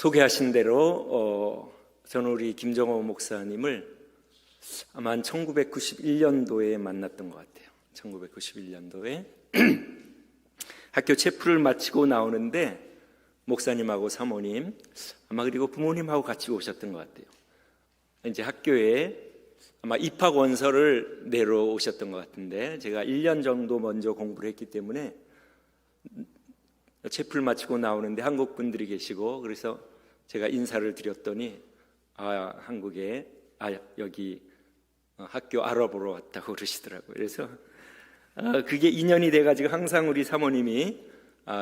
소개하신 대로 저는 우리 김정호 목사님을 아마 한 1991년도에 만났던 것 같아요. 1991년도에 학교 체프를 마치고 나오는데 목사님하고 사모님 아마 그리고 부모님하고 같이 오셨던 것 같아요. 이제 학교에 아마 입학 원서를 내러 오셨던 것 같은데, 제가 1년 정도 먼저 공부를 했기 때문에 체프를 마치고 나오는데 한국 분들이 계시고, 그래서 제가 인사를 드렸더니 한국에 여기 학교 알아보러 왔다고 그러시더라고요. 그래서 그게 인연이 돼가지고 항상 우리 사모님이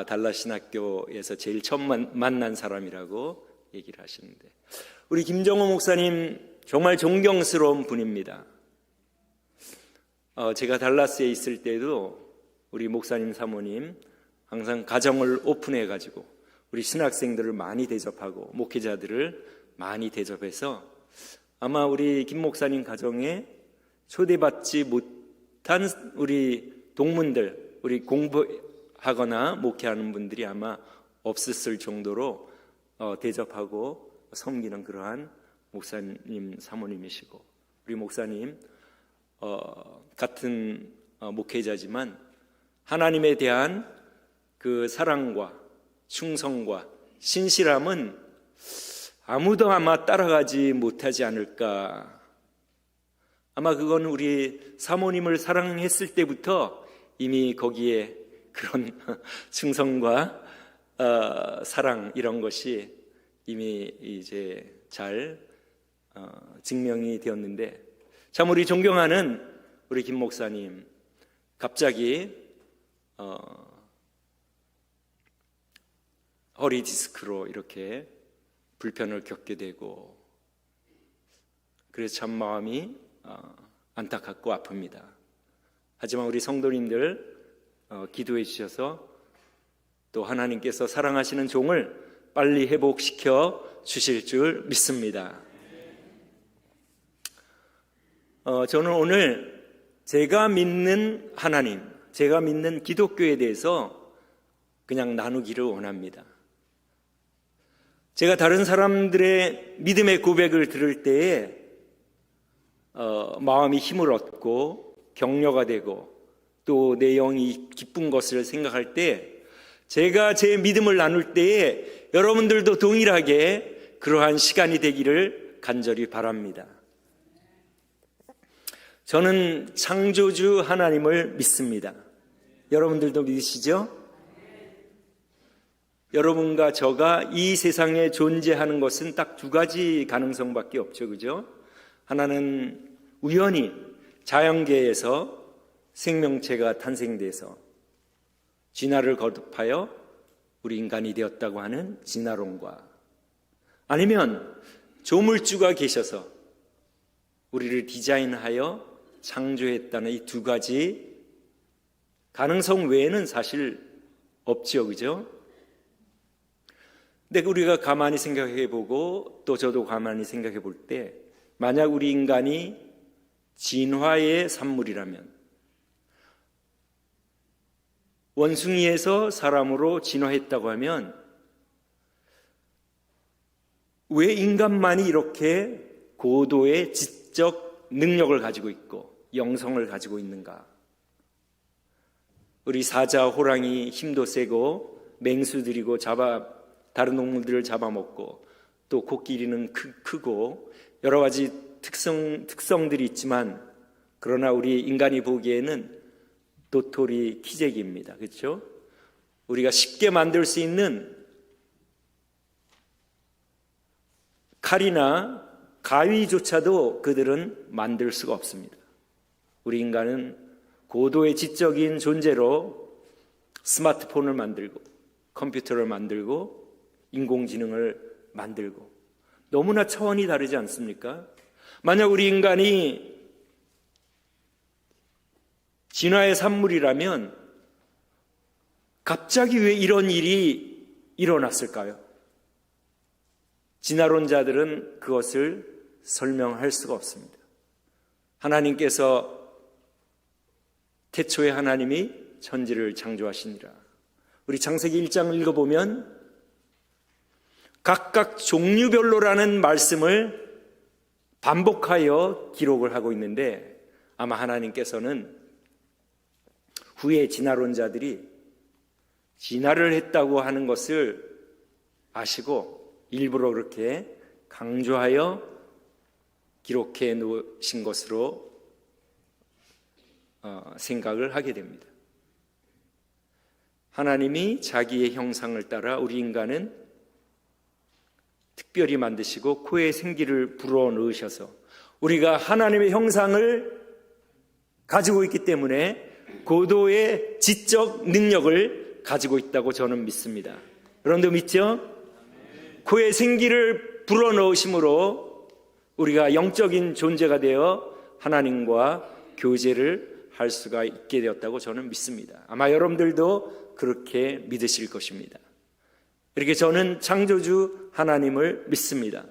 달라신학교에서 제일 처음 만난 사람이라고 얘기를 하시는데, 우리 김정호 목사님 정말 존경스러운 분입니다. 제가 달라스에 있을 때도 우리 목사님 사모님 항상 가정을 오픈해가지고 우리 신학생들을 많이 대접하고 목회자들을 많이 대접해서 아마 우리 김 목사님 가정에 초대받지 못한 우리 동문들, 우리 공부하거나 목회하는 분들이 아마 없었을 정도로 대접하고 섬기는 그러한 목사님 사모님이시고, 우리 목사님 같은 목회자지만 하나님에 대한 그 사랑과 충성과 신실함은 아무도 아마 따라가지 못하지 않을까. 아마 그건 우리 사모님을 사랑했을 때부터 이미 거기에 그런 충성과 사랑 이런 것이 이미 이제 잘 증명이 되었는데, 참 우리 존경하는 우리 김 목사님 갑자기 허리 디스크로 이렇게 불편을 겪게 되고, 그래서 참 마음이 안타깝고 아픕니다. 하지만 우리 성도님들 기도해 주셔서 또 하나님께서 사랑하시는 종을 빨리 회복시켜 주실 줄 믿습니다. 저는 오늘 제가 믿는 하나님, 제가 믿는 기독교에 대해서 그냥 나누기를 원합니다. 제가 다른 사람들의 믿음의 고백을 들을 때에 마음이 힘을 얻고 격려가 되고 또 내 영이 기쁜 것을 생각할 때, 제가 제 믿음을 나눌 때에 여러분들도 동일하게 그러한 시간이 되기를 간절히 바랍니다. 저는 창조주 하나님을 믿습니다. 여러분들도 믿으시죠? 여러분과 저가 이 세상에 존재하는 것은 딱 두 가지 가능성밖에 없죠, 그죠? 하나는 우연히 자연계에서 생명체가 탄생돼서 진화를 거듭하여 우리 인간이 되었다고 하는 진화론과, 아니면 조물주가 계셔서 우리를 디자인하여 창조했다는 이 두 가지 가능성 외에는 사실 없죠, 그죠? 근데 우리가 가만히 생각해 보고 또 저도 가만히 생각해 볼 때, 만약 우리 인간이 진화의 산물이라면, 원숭이에서 사람으로 진화했다고 하면 왜 인간만이 이렇게 고도의 지적 능력을 가지고 있고 영성을 가지고 있는가? 우리 사자, 호랑이 힘도 세고 맹수들이고 다른 동물들을 잡아먹고 또 코끼리는 크고 여러 가지 특성들이 있지만, 그러나 우리 인간이 보기에는 도토리 키재기입니다. 그렇죠? 우리가 쉽게 만들 수 있는 칼이나 가위조차도 그들은 만들 수가 없습니다. 우리 인간은 고도의 지적인 존재로 스마트폰을 만들고 컴퓨터를 만들고 인공지능을 만들고 너무나 차원이 다르지 않습니까? 만약 우리 인간이 진화의 산물이라면 갑자기 왜 이런 일이 일어났을까요? 진화론자들은 그것을 설명할 수가 없습니다. 하나님께서 태초에 하나님이 천지를 창조하시니라. 우리 창세기 1장 읽어보면 각각 종류별로라는 말씀을 반복하여 기록을 하고 있는데, 아마 하나님께서는 후에 진화론자들이 진화를 했다고 하는 것을 아시고 일부러 그렇게 강조하여 기록해 놓으신 것으로 생각을 하게 됩니다. 하나님이 자기의 형상을 따라 우리 인간은 특별히 만드시고 코에 생기를 불어넣으셔서 우리가 하나님의 형상을 가지고 있기 때문에 고도의 지적 능력을 가지고 있다고 저는 믿습니다. 여러분도 믿죠? 코에 생기를 불어넣으심으로 우리가 영적인 존재가 되어 하나님과 교제를 할 수가 있게 되었다고 저는 믿습니다. 아마 여러분들도 그렇게 믿으실 것입니다. 이렇게 저는 창조주 하나님을 믿습니다.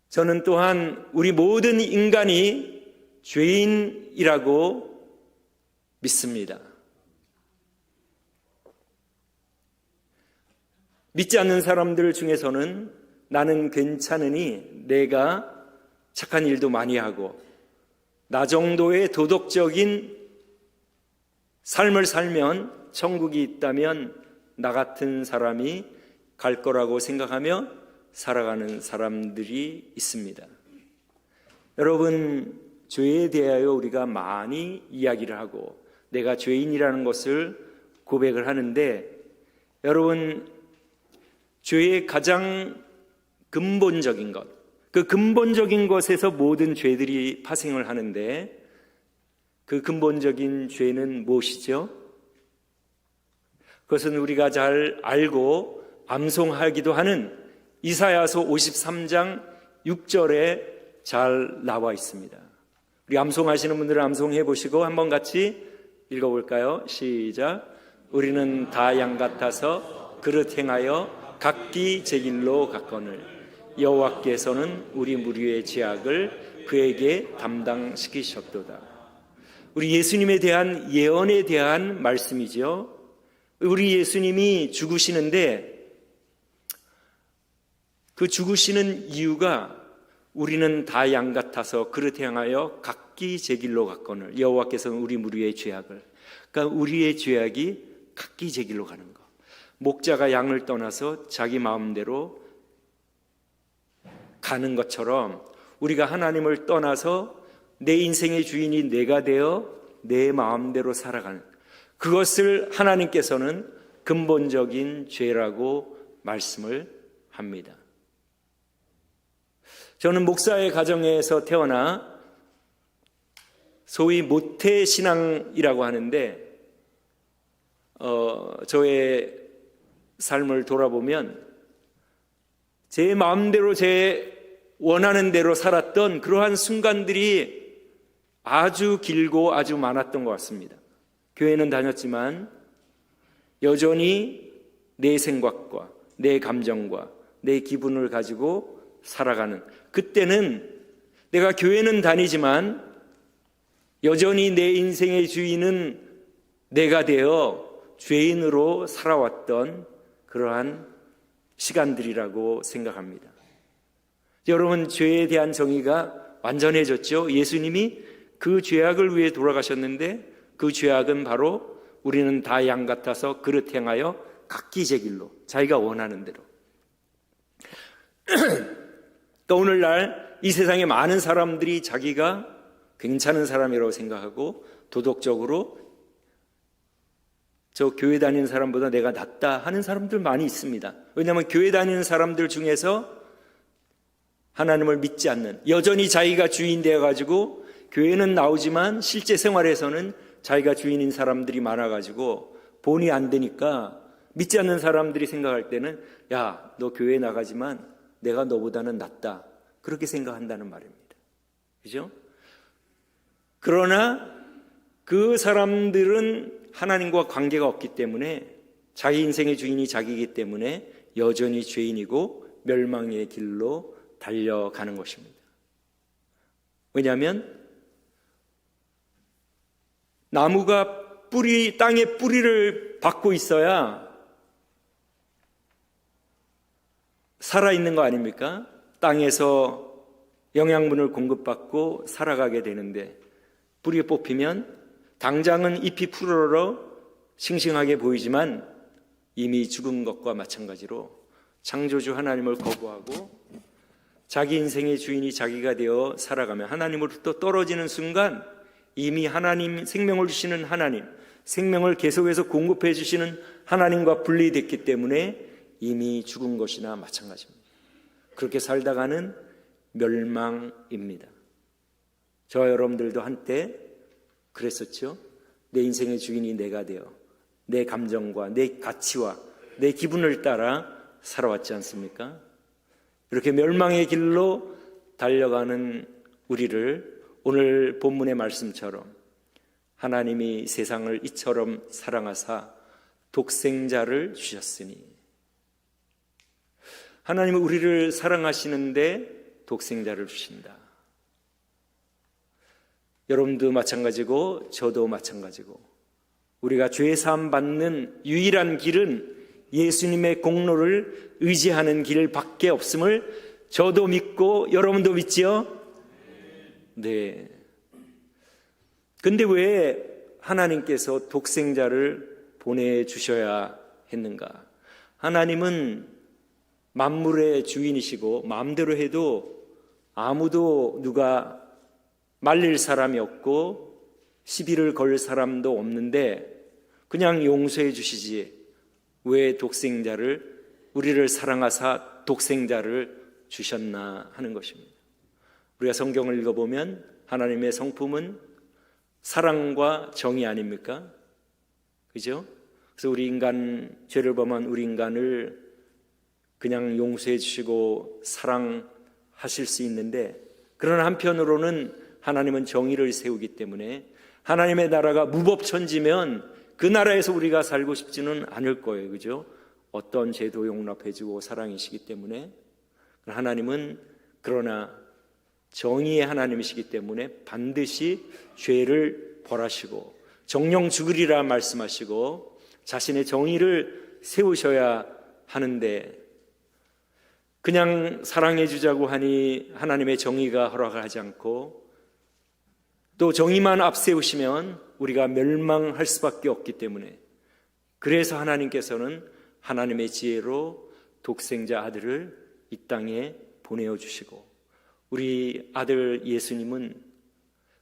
저는 또한 우리 모든 인간이 죄인이라고 믿습니다. 믿지 않는 사람들 중에서는 나는 괜찮으니 내가 착한 일도 많이 하고 나 정도의 도덕적인 삶을 살면 천국이 있다면 나 같은 사람이 갈 거라고 생각하며 살아가는 사람들이 있습니다. 여러분, 죄에 대하여 우리가 많이 이야기를 하고 내가 죄인이라는 것을 고백을 하는데, 여러분, 죄의 가장 근본적인 것, 그 근본적인 것에서 모든 죄들이 파생을 하는데, 그 근본적인 죄는 무엇이죠? 그것은 우리가 잘 알고 암송하기도 하는 이사야서 53장 6절에 잘 나와 있습니다. 우리 암송하시는 분들은 암송해 보시고 한번 같이 읽어볼까요? 시작. 우리는 다 양 같아서 그릇 행하여 각기 제 길로 갔거늘 여호와께서는 우리 무리의 죄악을 그에게 담당시키셨도다. 우리 예수님에 대한 예언에 대한 말씀이죠. 우리 예수님이 죽으시는데 그 죽으시는 이유가 우리는 다 양 같아서 그릇 향하여 각기 제 길로 갔거늘 여호와께서는 우리 무리의 죄악을, 그러니까 우리의 죄악이 각기 제 길로 가는 것. 목자가 양을 떠나서 자기 마음대로 가는 것처럼 우리가 하나님을 떠나서 내 인생의 주인이 내가 되어 내 마음대로 살아가는, 그것을 하나님께서는 근본적인 죄라고 말씀을 합니다. 저는 목사의 가정에서 태어나 소위 모태신앙이라고 하는데, 저의 삶을 돌아보면 제 마음대로 제 원하는 대로 살았던 그러한 순간들이 아주 길고 아주 많았던 것 같습니다. 교회는 다녔지만 여전히 내 생각과 내 감정과 내 기분을 가지고 살아가는, 그때는 내가 교회는 다니지만 여전히 내 인생의 주인은 내가 되어 죄인으로 살아왔던 그러한 시간들이라고 생각합니다. 여러분, 죄에 대한 정의가 완전해졌죠. 예수님이 그 죄악을 위해 돌아가셨는데 그 죄악은 바로 우리는 다 양 같아서 그릇 행하여 각기 제 길로, 자기가 원하는 대로. 그러니까 오늘날 이 세상에 많은 사람들이 자기가 괜찮은 사람이라고 생각하고 도덕적으로 저 교회 다니는 사람보다 내가 낫다 하는 사람들 많이 있습니다. 왜냐하면 교회 다니는 사람들 중에서 하나님을 믿지 않는, 여전히 자기가 주인 되어가지고 교회는 나오지만 실제 생활에서는 자기가 주인인 사람들이 많아가지고 본이 안 되니까 믿지 않는 사람들이 생각할 때는 야, 너 교회 나가지만 내가 너보다는 낫다, 그렇게 생각한다는 말입니다. 그죠? 그러나 그 사람들은 하나님과 관계가 없기 때문에 자기 인생의 주인이 자기이기 때문에 여전히 죄인이고 멸망의 길로 달려가는 것입니다. 왜냐하면 나무가 땅에 뿌리를 받고 있어야 살아있는 거 아닙니까? 땅에서 영양분을 공급받고 살아가게 되는데 뿌리 뽑히면 당장은 잎이 푸르러 싱싱하게 보이지만 이미 죽은 것과 마찬가지로 창조주 하나님을 거부하고 자기 인생의 주인이 자기가 되어 살아가며 하나님으로부터 떨어지는 순간 이미 하나님, 생명을 주시는 하나님, 생명을 계속해서 공급해 주시는 하나님과 분리됐기 때문에 이미 죽은 것이나 마찬가지입니다. 그렇게 살다가는 멸망입니다. 저와 여러분들도 한때 그랬었죠. 내 인생의 주인이 내가 되어 내 감정과 내 가치와 내 기분을 따라 살아왔지 않습니까? 이렇게 멸망의 길로 달려가는 우리를 오늘 본문의 말씀처럼 하나님이 세상을 이처럼 사랑하사 독생자를 주셨으니, 하나님은 우리를 사랑하시는데 독생자를 주신다. 여러분도 마찬가지고 저도 마찬가지고 우리가 죄사함 받는 유일한 길은 예수님의 공로를 의지하는 길밖에 없음을 저도 믿고 여러분도 믿지요? 네. 근데 왜 하나님께서 독생자를 보내주셔야 했는가? 하나님은 만물의 주인이시고 마음대로 해도 아무도 누가 말릴 사람이 없고 시비를 걸 사람도 없는데 그냥 용서해 주시지 왜 독생자를, 우리를 사랑하사 독생자를 주셨나 하는 것입니다. 우리가 성경을 읽어보면 하나님의 성품은 사랑과 정의 아닙니까? 그죠? 그래서 우리 인간, 죄를 범한 우리 인간을 그냥 용서해 주시고 사랑하실 수 있는데, 그러나 한편으로는 하나님은 정의를 세우기 때문에 하나님의 나라가 무법천지면 그 나라에서 우리가 살고 싶지는 않을 거예요. 그죠? 어떤 죄도 용납해주고 사랑이시기 때문에. 하나님은 그러나 정의의 하나님이시기 때문에 반드시 죄를 벌하시고 정령 죽으리라 말씀하시고 자신의 정의를 세우셔야 하는데, 그냥 사랑해 주자고 하니 하나님의 정의가 허락을 하지 않고 또 정의만 앞세우시면 우리가 멸망할 수밖에 없기 때문에, 그래서 하나님께서는 하나님의 지혜로 독생자 아들을 이 땅에 보내어 주시고, 우리 아들 예수님은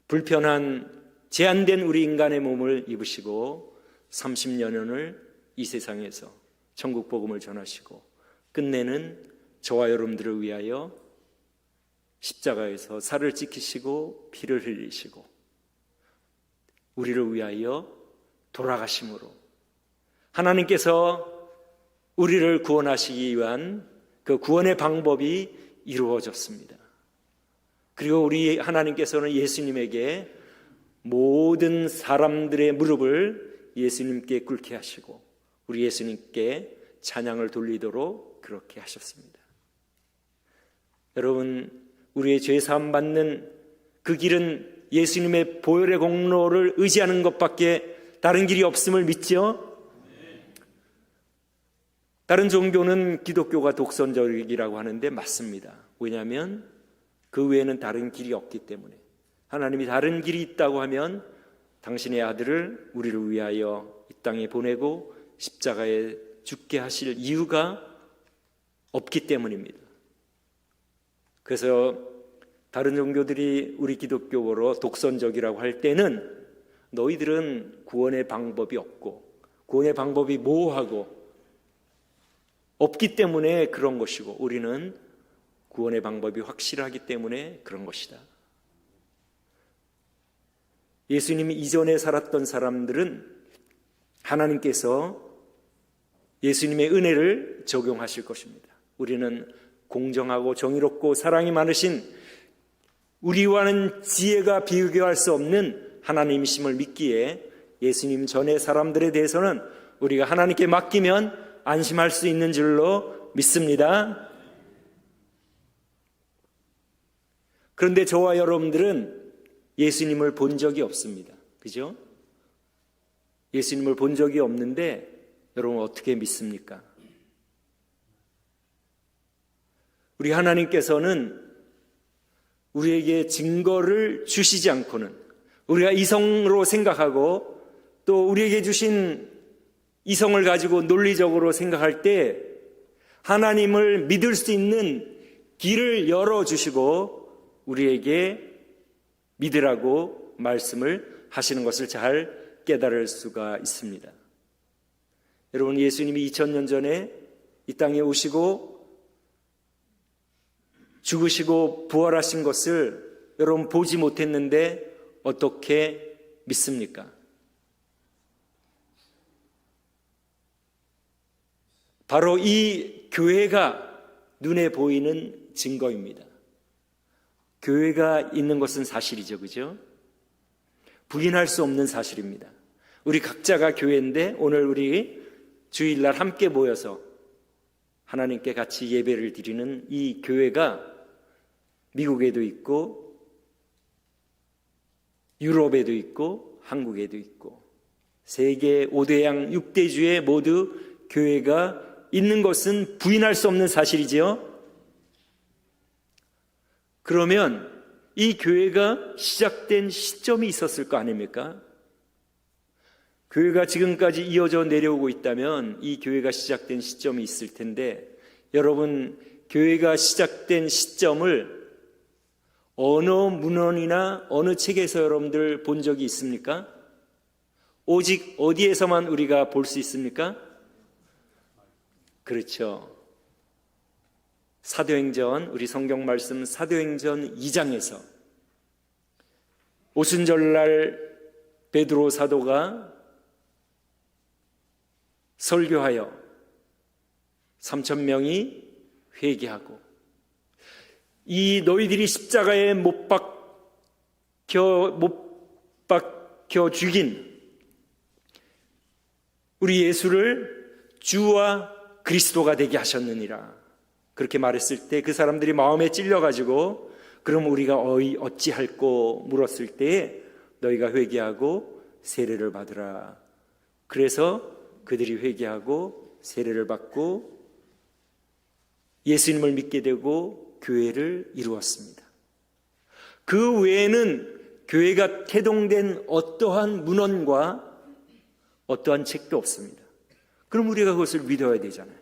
불편한 제한된 우리 인간의 몸을 입으시고 30년을 이 세상에서 천국 복음을 전하시고 끝내는 저와 여러분들을 위하여 십자가에서 살을 찢기시고 피를 흘리시고 우리를 위하여 돌아가심으로 하나님께서 우리를 구원하시기 위한 그 구원의 방법이 이루어졌습니다. 그리고 우리 하나님께서는 예수님에게 모든 사람들의 무릎을 예수님께 꿇게 하시고 우리 예수님께 찬양을 돌리도록 그렇게 하셨습니다. 여러분, 우리의 죄사함 받는 그 길은 예수님의 보혈의 공로를 의지하는 것밖에 다른 길이 없음을 믿지요? 다른 종교는 기독교가 독선적이라고 하는데 맞습니다. 왜냐하면 그 외에는 다른 길이 없기 때문에. 하나님이 다른 길이 있다고 하면 당신의 아들을 우리를 위하여 이 땅에 보내고 십자가에 죽게 하실 이유가 없기 때문입니다. 그래서 다른 종교들이 우리 기독교로 독선적이라고 할 때는 너희들은 구원의 방법이 없고 구원의 방법이 모호하고 없기 때문에 그런 것이고 우리는 구원의 방법이 확실하기 때문에 그런 것이다. 예수님이 이전에 살았던 사람들은 하나님께서 예수님의 은혜를 적용하실 것입니다. 우리는 공정하고 정의롭고 사랑이 많으신 우리와는 지혜가 비교할 수 없는 하나님이심을 믿기에 예수님 전의 사람들에 대해서는 우리가 하나님께 맡기면 안심할 수 있는 줄로 믿습니다. 그런데 저와 여러분들은 예수님을 본 적이 없습니다. 그죠? 예수님을 본 적이 없는데 여러분 어떻게 믿습니까? 우리 하나님께서는 우리에게 증거를 주시지 않고는, 우리가 이성으로 생각하고 또 우리에게 주신 이성을 가지고 논리적으로 생각할 때 하나님을 믿을 수 있는 길을 열어주시고 우리에게 믿으라고 말씀을 하시는 것을 잘 깨달을 수가 있습니다. 여러분, 예수님이 2000년 전에 이 땅에 오시고 죽으시고 부활하신 것을 여러분 보지 못했는데 어떻게 믿습니까? 바로 이 교회가 눈에 보이는 증거입니다. 교회가 있는 것은 사실이죠, 그죠? 부인할 수 없는 사실입니다. 우리 각자가 교회인데 오늘 우리 주일날 함께 모여서 하나님께 같이 예배를 드리는 이 교회가 미국에도 있고 유럽에도 있고 한국에도 있고 세계 5대양 6대주에 모두 교회가 있는 것은 부인할 수 없는 사실이지요. 그러면 이 교회가 시작된 시점이 있었을 거 아닙니까? 교회가 지금까지 이어져 내려오고 있다면 이 교회가 시작된 시점이 있을 텐데, 여러분, 교회가 시작된 시점을 어느 문헌이나 어느 책에서 여러분들 본 적이 있습니까? 오직 어디에서만 우리가 볼 수 있습니까? 그렇죠. 사도행전, 우리 성경 말씀 사도행전 2장에서 오순절날 베드로 사도가 설교하여 3,000명이 회개하고, 이 너희들이 십자가에 못 박혀 죽인 우리 예수를 주와 그리스도가 되게 하셨느니라, 그렇게 말했을 때 그 사람들이 마음에 찔려가지고 그럼 우리가 어찌할꼬 물었을 때에 너희가 회개하고 세례를 받으라. 그래서 그들이 회개하고 세례를 받고 예수님을 믿게 되고 교회를 이루었습니다. 그 외에는 교회가 태동된 어떠한 문헌과 어떠한 책도 없습니다. 그럼 우리가 그것을 믿어야 되잖아요.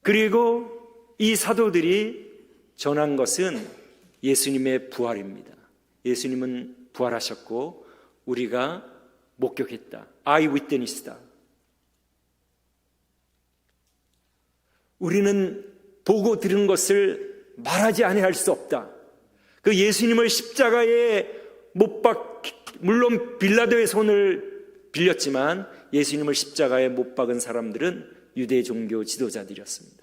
그리고 이 사도들이 전한 것은 예수님의 부활입니다. 예수님은 부활하셨고 우리가 목격했다. 아이 위트니스다. 우리는 보고 들은 것을 말하지 아니할 수 없다. 그 예수님을 십자가에 물론 빌라도의 손을 빌렸지만 예수님을 십자가에 못 박은 사람들은 유대 종교 지도자들이었습니다.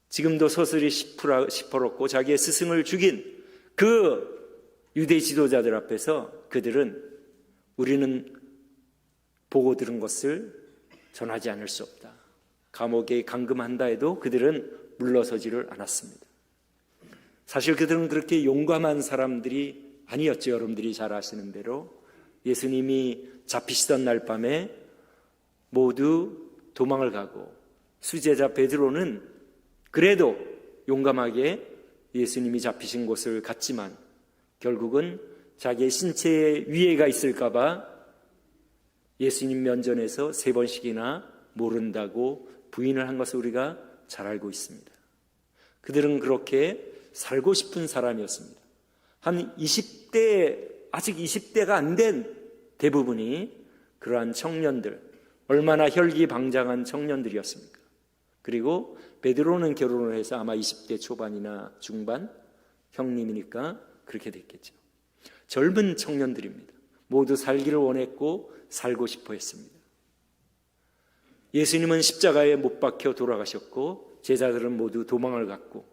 지금도 서슬이 시퍼렇고 자기의 스승을 죽인 그 유대 지도자들 앞에서 그들은 우리는 보고 들은 것을 전하지 않을 수 없다. 감옥에 감금한다 해도 그들은 물러서지를 않았습니다. 사실 그들은 그렇게 용감한 사람들이 아니었죠. 여러분들이 잘 아시는 대로 예수님이 잡히시던 날 밤에 모두 도망을 가고 수제자 베드로는 그래도 용감하게 예수님이 잡히신 곳을 갔지만 결국은 자기의 신체에 위해가 있을까 봐 예수님 면전에서 3번씩이나 모른다고 부인을 한 것을 우리가 잘 알고 있습니다. 그들은 그렇게 살고 싶은 사람이었습니다. 한 20대, 아직 20대가 안 된 대부분이 그러한 청년들, 얼마나 혈기방장한 청년들이었습니까? 그리고 베드로는 결혼을 해서 아마 20대 초반이나 중반, 형님이니까 그렇게 됐겠죠. 젊은 청년들입니다. 모두 살기를 원했고 살고 싶어 했습니다. 예수님은 십자가에 못 박혀 돌아가셨고 제자들은 모두 도망을 갔고,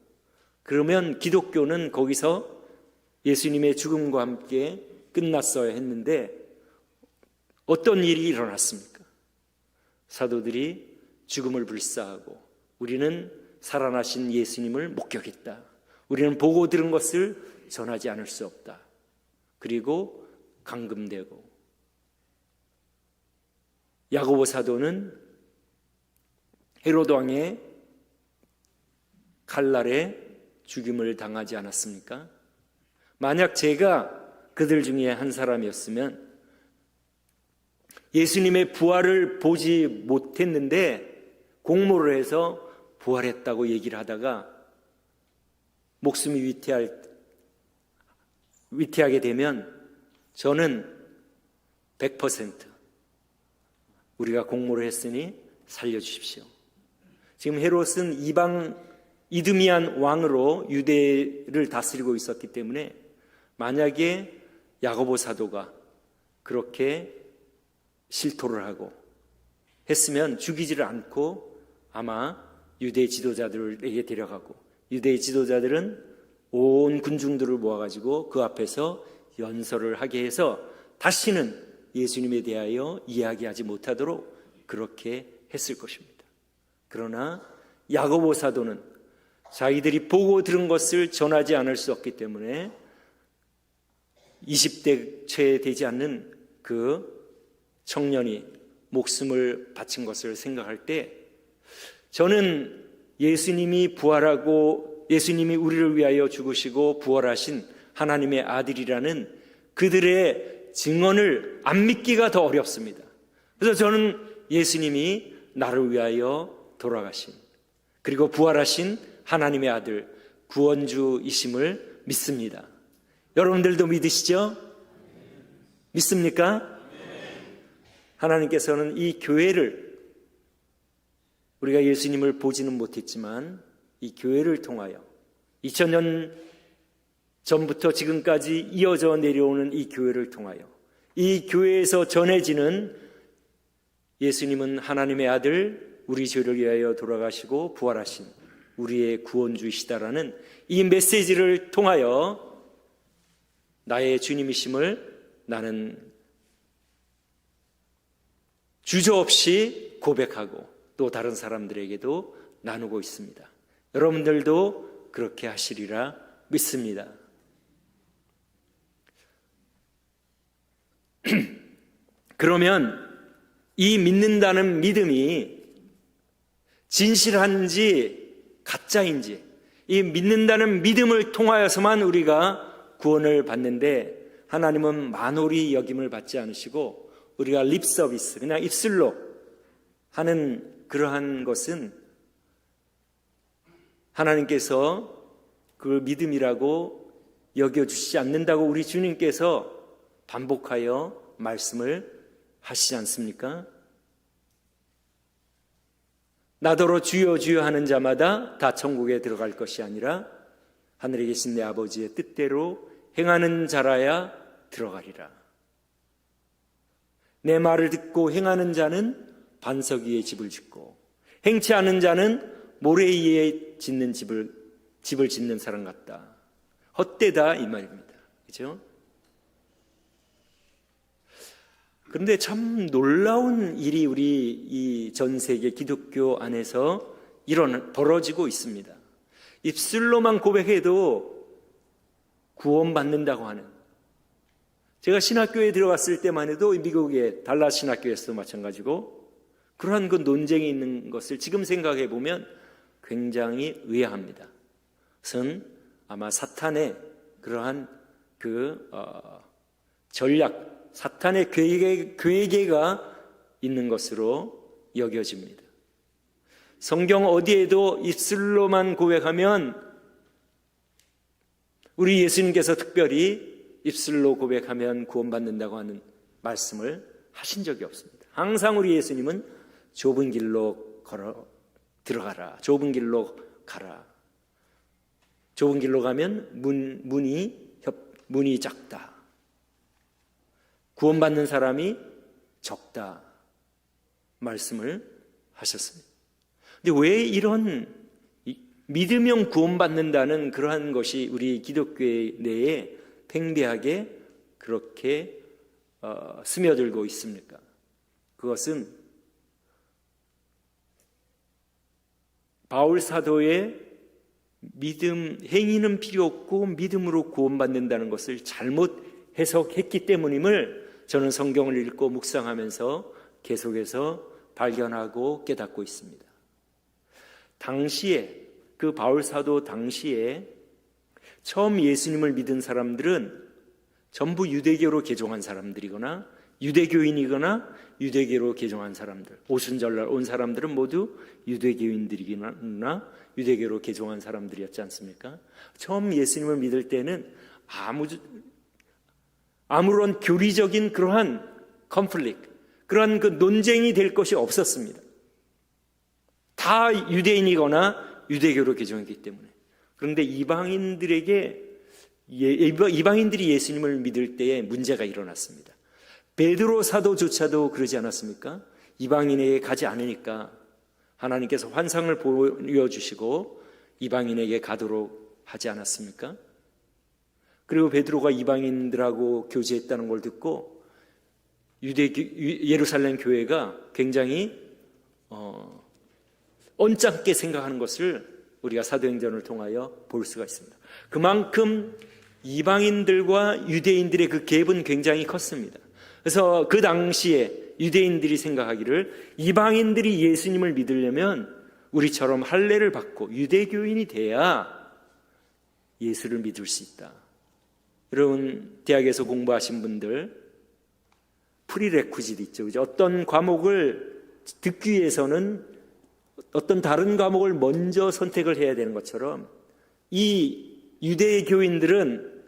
그러면 기독교는 거기서 예수님의 죽음과 함께 끝났어야 했는데 어떤 일이 일어났습니까? 사도들이 죽음을 불사하고 우리는 살아나신 예수님을 목격했다. 우리는 보고 들은 것을 전하지 않을 수 없다. 그리고 감금되고, 야고보 사도는 헤로도 왕의 칼날에 죽임을 당하지 않았습니까? 만약 제가 그들 중에 한 사람이었으면 예수님의 부활을 보지 못했는데 공모를 해서 부활했다고 얘기를 하다가 목숨이 위태하게 되면 저는 100% 우리가 공모를 했으니 살려주십시오. 지금 헤롯은 이두미안 왕으로 유대를 다스리고 있었기 때문에 만약에 야고보 사도가 그렇게 실토를 하고 했으면 죽이지를 않고 아마 유대 지도자들에게 데려가고 유대 지도자들은 온 군중들을 모아가지고 그 앞에서 연설을 하게 해서 다시는 예수님에 대하여 이야기하지 못하도록 그렇게 했을 것입니다. 그러나 야고보 사도는 자기들이 보고 들은 것을 전하지 않을 수 없기 때문에 20대 채 되지 않는 그 청년이 목숨을 바친 것을 생각할 때 저는 예수님이 부활하고 예수님이 우리를 위하여 죽으시고 부활하신 하나님의 아들이라는 그들의 증언을 안 믿기가 더 어렵습니다. 그래서 저는 예수님이 나를 위하여 돌아가신 그리고 부활하신 하나님의 아들 구원주이심을 믿습니다. 여러분들도 믿으시죠? 믿습니까? 하나님께서는 이 교회를 우리가 예수님을 보지는 못했지만 이 교회를 통하여 2000년 전부터 지금까지 이어져 내려오는 이 교회를 통하여 이 교회에서 전해지는 예수님은 하나님의 아들 우리 죄를 위하여 돌아가시고 부활하신 우리의 구원주이시다라는 이 메시지를 통하여 나의 주님이심을 나는 주저없이 고백하고 또 다른 사람들에게도 나누고 있습니다. 여러분들도 그렇게 하시리라 믿습니다. 그러면 이 믿는다는 믿음이 진실한지 가짜인지 이 믿는다는 믿음을 통하여서만 우리가 구원을 받는데 하나님은 만홀히 여김을 받지 않으시고 우리가 립서비스 그냥 입술로 하는 그러한 것은 하나님께서 그 믿음이라고 여겨주시지 않는다고 우리 주님께서 반복하여 말씀을 하시지 않습니까? 나더러 주여 주여 하는 자마다 다 천국에 들어갈 것이 아니라 하늘에 계신 내 아버지의 뜻대로 행하는 자라야 들어가리라. 내 말을 듣고 행하는 자는 반석 위에 집을 짓고 행치 않은 자는 모래 위에 짓는 집을 짓는 사람 같다. 헛되다 이 말입니다. 그렇죠? 그런데 참 놀라운 일이 우리 이 전 세계 기독교 안에서 벌어지고 있습니다. 입술로만 고백해도 구원받는다고 하는, 제가 신학교에 들어갔을 때만 해도 미국의 달라스 신학교에서도 마찬가지고 그러한 그 논쟁이 있는 것을 지금 생각해 보면 굉장히 의아합니다. 그것은 아마 사탄의 그러한 전략, 사탄의 괴계가 있는 것으로 여겨집니다. 성경 어디에도 입술로만 고백하면, 우리 예수님께서 특별히 입술로 고백하면 구원받는다고 하는 말씀을 하신 적이 없습니다. 항상 우리 예수님은 좁은 길로 들어가라, 좁은 길로 가라, 좁은 길로 가면 문이 작다, 구원받는 사람이 적다 말씀을 하셨습니다. 근데 왜 이런 믿으면 구원받는다는 그러한 것이 우리 기독교 내에 팽배하게 그렇게 스며들고 있습니까? 그것은 바울 사도의 믿음, 행위는 필요 없고 믿음으로 구원받는다는 것을 잘못 해석했기 때문임을 저는 성경을 읽고 묵상하면서 계속해서 발견하고 깨닫고 있습니다. 당시에 그 바울 사도 당시에 처음 예수님을 믿은 사람들은 전부 유대교로 개종한 사람들이거나 유대교인이거나 유대교로 개종한 사람들, 오순절날 온 사람들은 모두 유대교인들이거나 유대교로 개종한 사람들이었지 않습니까? 처음 예수님을 믿을 때는 아무런 교리적인 그러한 컨플릭트, 그러한 그 논쟁이 될 것이 없었습니다. 다 유대인이거나 유대교로 개종했기 때문에. 그런데 이방인들이 예수님을 믿을 때에 문제가 일어났습니다. 베드로 사도조차도 그러지 않았습니까? 이방인에게 가지 않으니까 하나님께서 환상을 보여주시고 이방인에게 가도록 하지 않았습니까? 그리고 베드로가 이방인들하고 교제했다는 걸 듣고 예루살렘 교회가 굉장히 언짢게 생각하는 것을 우리가 사도행전을 통하여 볼 수가 있습니다. 그만큼 이방인들과 유대인들의 그 갭은 굉장히 컸습니다. 그래서 그 당시에 유대인들이 생각하기를 이방인들이 예수님을 믿으려면 우리처럼 할례를 받고 유대교인이 돼야 예수를 믿을 수 있다. 여러분, 대학에서 공부하신 분들 프리레퀴짓 있죠. 그죠? 어떤 과목을 듣기 위해서는 어떤 다른 과목을 먼저 선택을 해야 되는 것처럼 이 유대교인들은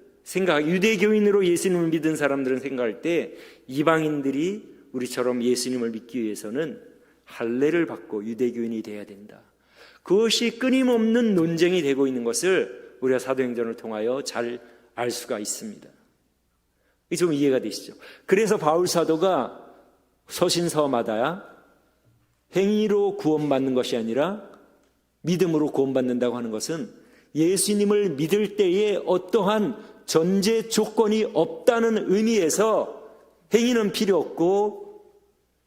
유대교인으로 예수님을 믿은 사람들은 생각할 때 이방인들이 우리처럼 예수님을 믿기 위해서는 할례를 받고 유대교인이 되어야 된다. 그것이 끊임없는 논쟁이 되고 있는 것을 우리가 사도행전을 통하여 잘 알 수가 있습니다. 이게 좀 이해가 되시죠? 그래서 바울 사도가 서신서마다 행위로 구원받는 것이 아니라 믿음으로 구원받는다고 하는 것은 예수님을 믿을 때에 어떠한 전제 조건이 없다는 의미에서 행위는 필요 없고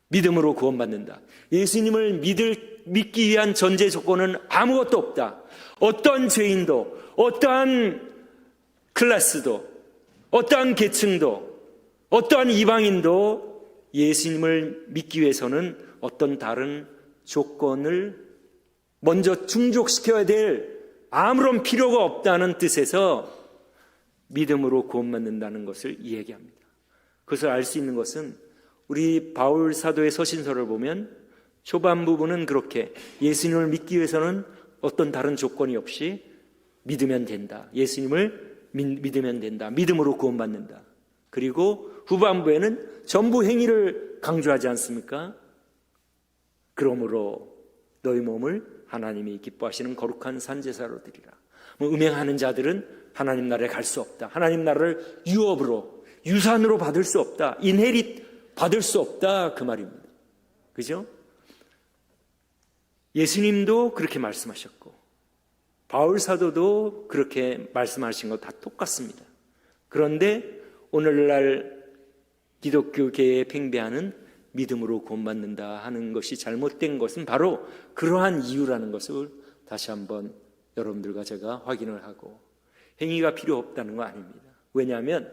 믿음으로 구원받는다. 예수님을 믿기 위한 전제 조건은 아무것도 없다. 어떠한 죄인도, 어떠한 클래스도, 어떠한 계층도, 어떠한 이방인도 예수님을 믿기 위해서는 어떤 다른 조건을 먼저 충족시켜야 될 아무런 필요가 없다는 뜻에서 믿음으로 구원받는다는 것을 이야기합니다. 그것을 알 수 있는 것은 우리 바울 사도의 서신서를 보면 초반 부분은 그렇게 예수님을 믿기 위해서는 어떤 다른 조건이 없이 믿으면 된다. 예수님을 믿으면 된다. 믿음으로 구원받는다. 그리고 후반부에는 전부 행위를 강조하지 않습니까? 그러므로 너희 몸을 하나님이 기뻐하시는 거룩한 산제사로 드리라. 음행하는 자들은 하나님 나라에 갈 수 없다. 하나님 나라를 유산으로 받을 수 없다. 인헤릿 받을 수 없다. 그 말입니다. 그죠? 예수님도 그렇게 말씀하셨고 바울 사도도 그렇게 말씀하신 거 다 똑같습니다. 그런데 오늘날 기독교계에 팽배하는 믿음으로 구원받는다 하는 것이 잘못된 것은 바로 그러한 이유라는 것을 다시 한번 여러분들과 제가 확인을 하고, 행위가 필요 없다는 거 아닙니다. 왜냐하면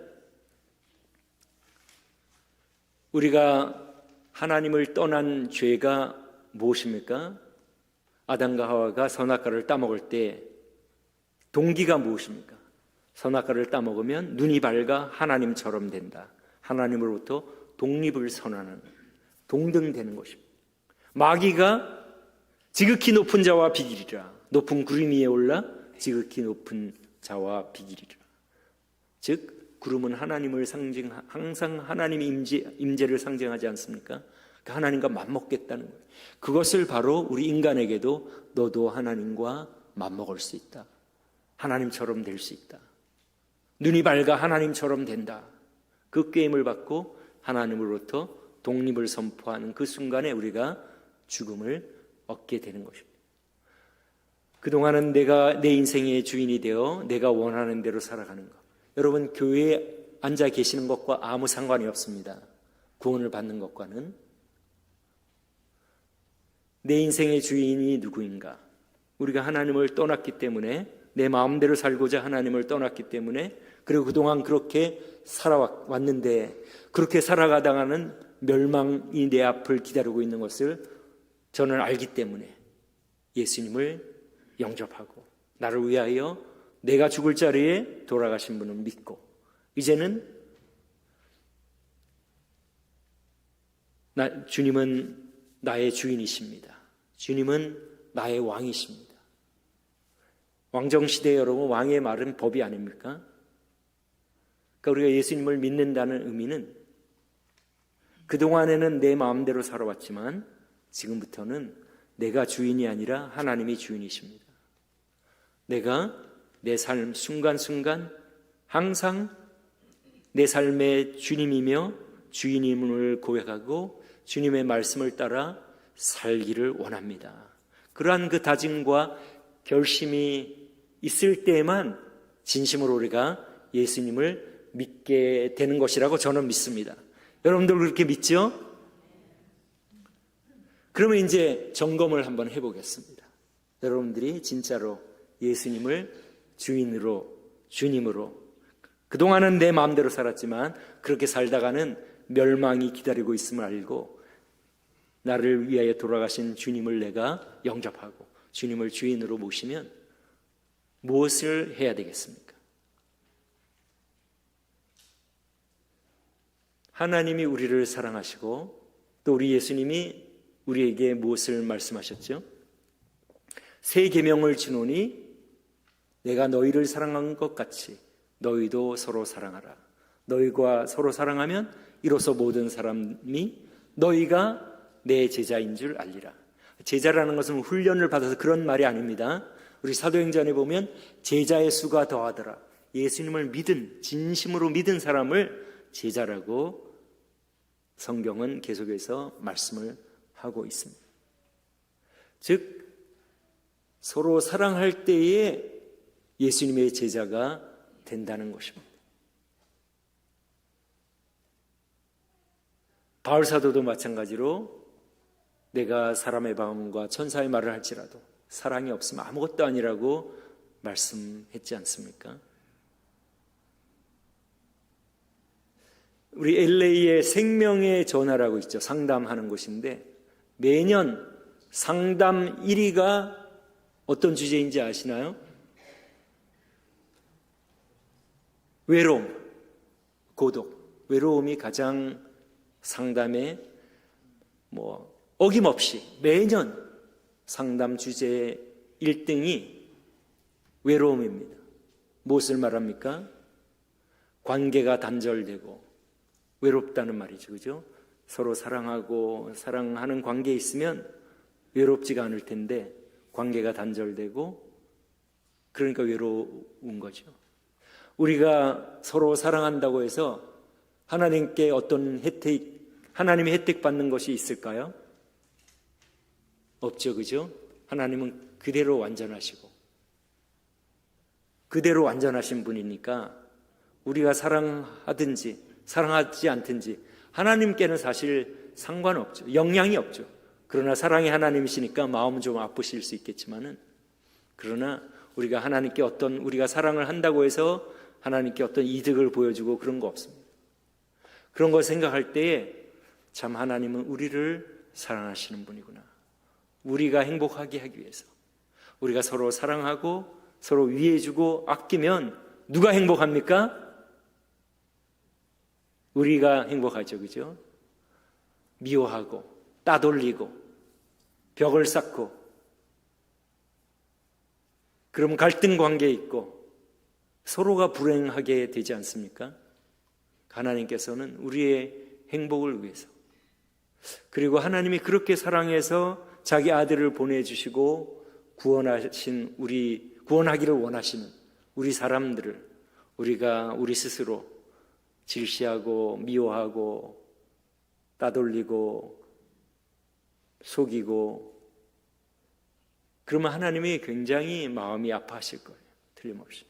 우리가 하나님을 떠난 죄가 무엇입니까? 아담과 하와가 선악과를 따먹을 때 동기가 무엇입니까? 선악과를 따먹으면 눈이 밝아 하나님처럼 된다. 하나님으로부터 독립을 선언하는, 동등되는 것입니다. 마귀가 지극히 높은 자와 비기리라. 높은 구름 위에 올라 지극히 높은 자와 비기리라. 즉 구름은 하나님을 항상 하나님의 임재를 상징하지 않습니까? 하나님과 맞먹겠다는 거예요. 그것을 바로 우리 인간에게도 너도 하나님과 맞먹을 수 있다. 하나님처럼 될 수 있다. 눈이 밝아 하나님처럼 된다. 그 게임을 받고 하나님으로부터 독립을 선포하는 그 순간에 우리가 죽음을 얻게 되는 것입니다. 그동안은 내가 내 인생의 주인이 되어 내가 원하는 대로 살아가는 것. 여러분, 교회에 앉아 계시는 것과 아무 상관이 없습니다. 구원을 받는 것과는. 내 인생의 주인이 누구인가? 우리가 하나님을 떠났기 때문에, 내 마음대로 살고자 하나님을 떠났기 때문에, 그리고 그동안 그렇게 살아왔는데 그렇게 살아가다가는 멸망이 내 앞을 기다리고 있는 것을 저는 알기 때문에 예수님을 영접하고 나를 위하여 내가 죽을 자리에 돌아가신 분을 믿고 이제는 주님은 나의 주인이십니다. 주님은 나의 왕이십니다. 왕정시대에 여러분 왕의 말은 법이 아닙니까? 그러니까 우리가 예수님을 믿는다는 의미는 그동안에는 내 마음대로 살아왔지만 지금부터는 내가 주인이 아니라 하나님이 주인이십니다. 내가 내 삶 순간순간 항상 내 삶의 주님이며 주인임을 고백하고 주님의 말씀을 따라 살기를 원합니다. 그러한 그 다짐과 결심이 있을 때에만 진심으로 우리가 예수님을 믿게 되는 것이라고 저는 믿습니다. 여러분들 그렇게 믿죠? 그러면 이제 점검을 한번 해보겠습니다. 여러분들이 진짜로 예수님을 주님으로 그동안은 내 마음대로 살았지만 그렇게 살다가는 멸망이 기다리고 있음을 알고 나를 위하여 돌아가신 주님을 내가 영접하고 주님을 주인으로 모시면 무엇을 해야 되겠습니까? 하나님이 우리를 사랑하시고 또 우리 예수님이 우리에게 무엇을 말씀하셨죠? 새 계명을 주노니 내가 너희를 사랑한 것 같이 너희도 서로 사랑하라. 너희가 서로 사랑하면 이로써 모든 사람이 너희가 내 제자인 줄 알리라. 제자라는 것은 훈련을 받아서 그런 말이 아닙니다. 우리 사도행전에 보면 제자의 수가 더하더라. 예수님을 진심으로 믿은 사람을 제자라고 성경은 계속해서 말씀을 하고 있습니다. 즉 서로 사랑할 때에 예수님의 제자가 된다는 것입니다. 바울 사도도 마찬가지로 내가 사람의 마음과 천사의 말을 할지라도 사랑이 없으면 아무것도 아니라고 말씀했지 않습니까? 우리 LA의 생명의 전화라고 있죠. 상담하는 곳인데 매년 상담 1위가 어떤 주제인지 아시나요? 외로움, 고독. 외로움이 가장 상담에 어김없이 매년 상담 주제의 1등이 외로움입니다. 무엇을 말합니까? 관계가 단절되고 외롭다는 말이죠. 그죠? 서로 사랑하고 사랑하는 관계에 있으면 외롭지가 않을 텐데 관계가 단절되고 그러니까 외로운 거죠. 우리가 서로 사랑한다고 해서 하나님께 어떤 하나님의 혜택 받는 것이 있을까요? 없죠. 그죠? 하나님은 그대로 완전하시고 그대로 완전하신 분이니까 우리가 사랑하든지 사랑하지 않든지 하나님께는 사실 상관없죠. 영향이 없죠. 그러나 사랑의 하나님이시니까 마음은 좀 아프실 수 있겠지만은 그러나 우리가 하나님께 우리가 사랑을 한다고 해서 하나님께 어떤 이득을 보여주고 그런 거 없습니다. 그런 걸 생각할 때에 참 하나님은 우리를 사랑하시는 분이구나. 우리가 행복하게 하기 위해서 우리가 서로 사랑하고 서로 위해주고 아끼면 누가 행복합니까? 우리가 행복하죠. 그죠? 미워하고 따돌리고 벽을 쌓고 그러면 갈등 관계에 있고 서로가 불행하게 되지 않습니까? 하나님께서는 우리의 행복을 위해서 그리고 하나님이 그렇게 사랑해서 자기 아들을 보내주시고 구원하기를 원하시는 우리 사람들을 우리가 우리 스스로 질시하고 미워하고 따돌리고 속이고 그러면 하나님이 굉장히 마음이 아파하실 거예요. 틀림없이.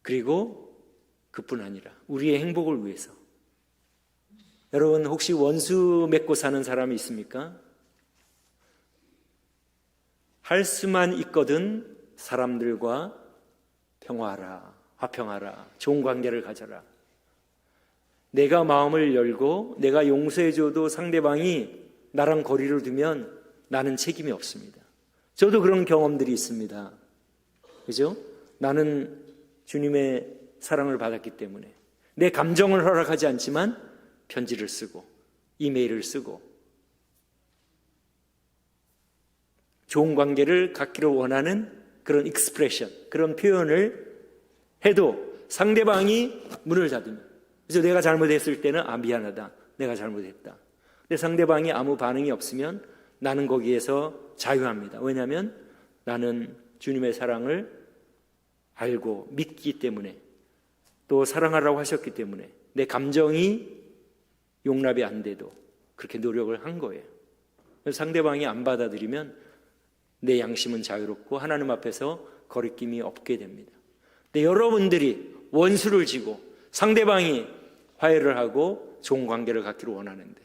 그리고 그뿐 아니라 우리의 행복을 위해서 여러분 혹시 원수 맺고 사는 사람이 있습니까? 할 수만 있거든 사람들과 평화하라, 화평하라, 좋은 관계를 가져라. 내가 마음을 열고 내가 용서해줘도 상대방이 나랑 거리를 두면 나는 책임이 없습니다. 저도 그런 경험들이 있습니다. 그죠? 나는 주님의 사랑을 받았기 때문에 내 감정을 허락하지 않지만 편지를 쓰고 이메일을 쓰고 좋은 관계를 갖기를 원하는 그런 익스프레션, 그런 표현을 해도 상대방이 문을 닫으면, 그래서 내가 잘못했을 때는 미안하다, 내가 잘못했다. 근데 상대방이 아무 반응이 없으면 나는 거기에서 자유합니다. 왜냐하면 나는 주님의 사랑을 알고 믿기 때문에, 또 사랑하라고 하셨기 때문에 내 감정이 용납이 안 돼도 그렇게 노력을 한 거예요. 그래서 상대방이 안 받아들이면 내 양심은 자유롭고 하나님 앞에서 거리낌이 없게 됩니다. 근데 여러분들이 원수를 지고 상대방이 화해를 하고 좋은 관계를 갖기를 원하는데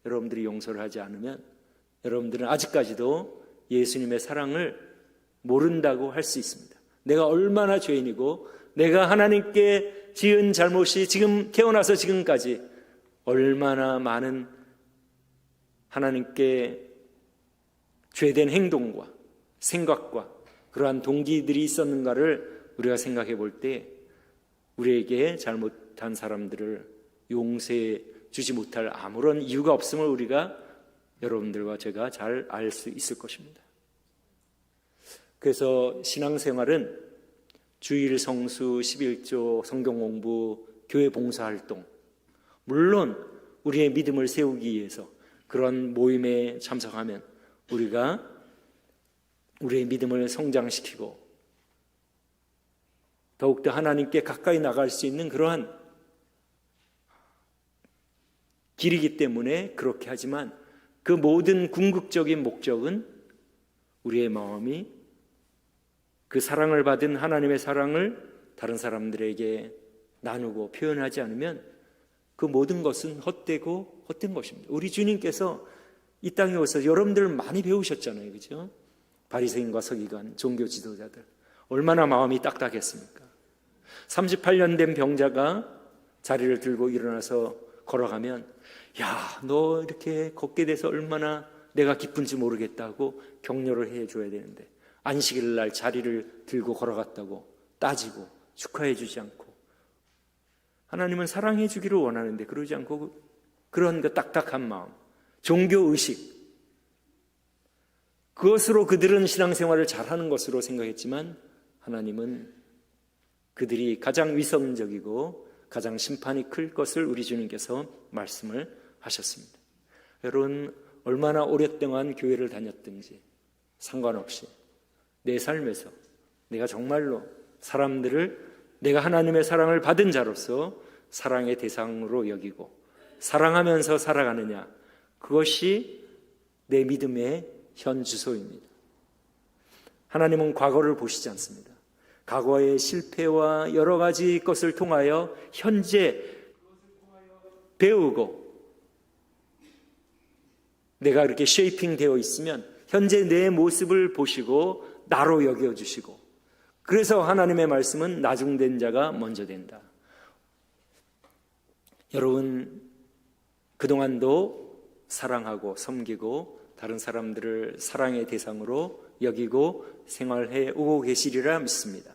여러분들이 용서를 하지 않으면 여러분들은 아직까지도 예수님의 사랑을 모른다고 할 수 있습니다. 내가 얼마나 죄인이고 내가 하나님께 지은 잘못이 지금 태어나서 지금까지 얼마나 많은 하나님께 죄된 행동과 생각과 그러한 동기들이 있었는가를 우리가 생각해 볼 때 우리에게 잘못한 사람들을 용서해 주지 못할 아무런 이유가 없음을 우리가 여러분들과 제가 잘 알 수 있을 것입니다. 그래서 신앙생활은 주일 성수, 11조, 성경 공부, 교회 봉사활동, 물론 우리의 믿음을 세우기 위해서 그런 모임에 참석하면 우리가 우리의 믿음을 성장시키고 더욱더 하나님께 가까이 나갈 수 있는 그러한 길이기 때문에 그렇게 하지만 그 모든 궁극적인 목적은 우리의 마음이 그 사랑을 받은 하나님의 사랑을 다른 사람들에게 나누고 표현하지 않으면 그 모든 것은 헛되고 헛된 것입니다. 우리 주님께서 이 땅에 오셔서 여러분들 많이 배우셨잖아요. 그죠? 바리새인과 서기관, 종교 지도자들 얼마나 마음이 딱딱했습니까? 38년 된 병자가 자리를 들고 일어나서 걸어가면 야, 너 이렇게 걷게 돼서 얼마나 내가 기쁜지 모르겠다고 격려를 해줘야 되는데 안식일 날 자리를 들고 걸어갔다고 따지고 축하해 주지 않고 하나님은 사랑해 주기를 원하는데 그러지 않고 그런 그 딱딱한 마음, 종교의식 그것으로 그들은 신앙생활을 잘하는 것으로 생각했지만 하나님은 그들이 가장 위선적이고 가장 심판이 클 것을 우리 주님께서 말씀을 하셨습니다. 여러분 얼마나 오랫동안 교회를 다녔든지 상관없이 내 삶에서 내가 정말로 사람들을 내가 하나님의 사랑을 받은 자로서 사랑의 대상으로 여기고 사랑하면서 살아가느냐, 그것이 내 믿음의 현 주소입니다. 하나님은 과거를 보시지 않습니다. 과거의 실패와 여러 가지 것을 통하여 현재 배우고 내가 이렇게 쉐이핑 되어 있으면 현재 내 모습을 보시고 나로 여겨주시고, 그래서 하나님의 말씀은 나중된 자가 먼저 된다. 여러분 그동안도 사랑하고 섬기고 다른 사람들을 사랑의 대상으로 여기고 생활해 오고 계시리라 믿습니다.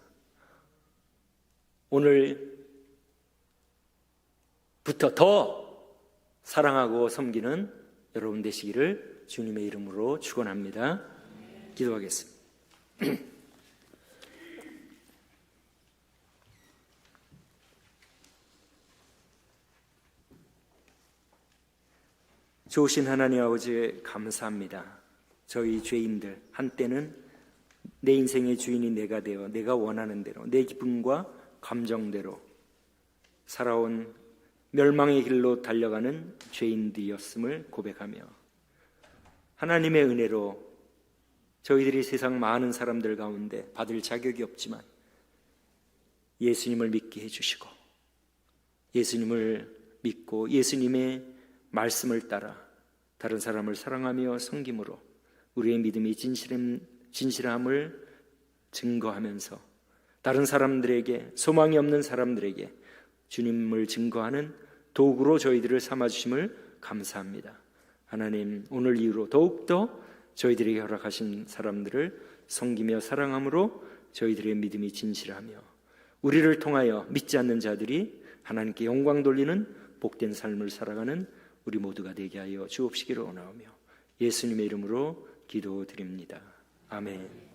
오늘부터 더 사랑하고 섬기는 여러분 되시기를 주님의 이름으로 축원합니다. 기도하겠습니다. 좋으신 하나님 아버지 감사합니다. 저희 죄인들 한때는 내 인생의 주인이 내가 되어 내가 원하는 대로 내 기쁨과 감정대로 살아온 멸망의 길로 달려가는 죄인들이었음을 고백하며 하나님의 은혜로 저희들이 세상 많은 사람들 가운데 받을 자격이 없지만 예수님을 믿게 해주시고 예수님을 믿고 예수님의 말씀을 따라 다른 사람을 사랑하며 섬김으로 우리의 믿음이 진실함을 증거하면서 다른 사람들에게, 소망이 없는 사람들에게 주님을 증거하는 도구로 저희들을 삼아주심을 감사합니다. 하나님, 오늘 이후로 더욱더 저희들에게 허락하신 사람들을 섬기며 사랑함으로 저희들의 믿음이 진실하며 우리를 통하여 믿지 않는 자들이 하나님께 영광 돌리는 복된 삶을 살아가는 우리 모두가 되게 하여 주옵시기를 원하오며 예수님의 이름으로 기도드립니다. 아멘.